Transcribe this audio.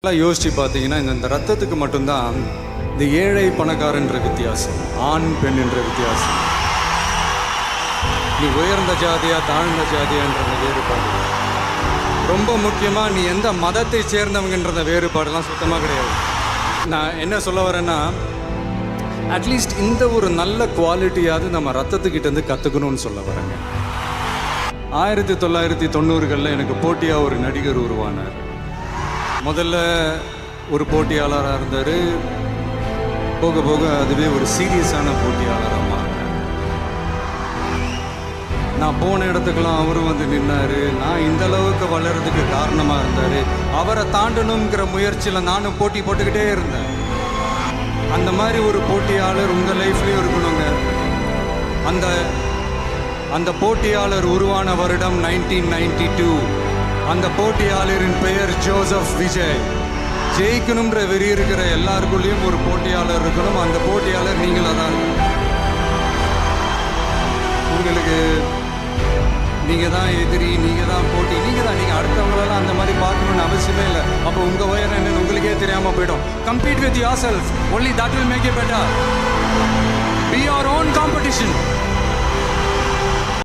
யோசிச்சு பார்த்தீங்கன்னா இந்த ரத்தத்துக்கு மட்டும்தான் இந்த ஏழை பணக்காரன்ற வித்தியாசம், ஆண் பெண் என்ற வித்தியாசம், நீ உயர்ந்த ஜாதியா தாழ்ந்த ஜாதியான்ற வேறுபாடு, ரொம்ப முக்கியமாக நீ எந்த மதத்தை சேர்ந்தவங்கன்றத வேறுபாடெல்லாம் சுத்தமாக கிடையாது. நான் என்ன சொல்ல வரேன்னா, அட்லீஸ்ட் இந்த ஒரு நல்ல குவாலிட்டியாவது நம்ம ரத்தத்துக்கிட்டேருந்து கற்றுக்கணும்னு சொல்ல வரேங்க. 1990களில் எனக்கு போட்டியாக ஒரு நடிகர் உருவானார். முதல்ல ஒரு போட்டியாளராக இருந்தார், போக போக அதுவே ஒரு சீரியஸான போட்டியாளராக மாறினார். நான் போன இடத்துக்கெல்லாம் அவரும் வந்து நின்னார். நான் இந்த அளவுக்கு வளர்றதுக்கு காரணமாக இருந்தார். அவரை தாண்டணுங்கிற முயற்சியில் நானும் போட்டி போட்டுக்கிட்டே இருந்தேன். அந்த மாதிரி ஒரு போட்டியாளர் உங்கள் லைஃப்லேயும் இருக்கணுங்க. அந்த போட்டியாளர் உருவான வருடம் 1992. அந்த போட்டியாளரின் பெயர் ஜோசப் விஜய். ஜெயிக்கணுன்ற வெறி இருக்கிற எல்லாருக்குள்ளேயும் ஒரு போட்டியாளர் இருக்கணும். அந்த போட்டியாளர் நீங்களாக தான் இருக்கணும். உங்களுக்கு நீங்கள் தான் எதிரி, நீங்கள் தான் போட்டி, நீங்கள் அடுத்தவங்களெல்லாம் அந்த மாதிரி பார்க்கணுன்னு அவசியமே இல்லை. அப்போ உங்கள் உயரம் என்னன்னு உங்களுக்கே தெரியாமல் போயிடும். Compete with yourself, only that will make you better. Be your own competition.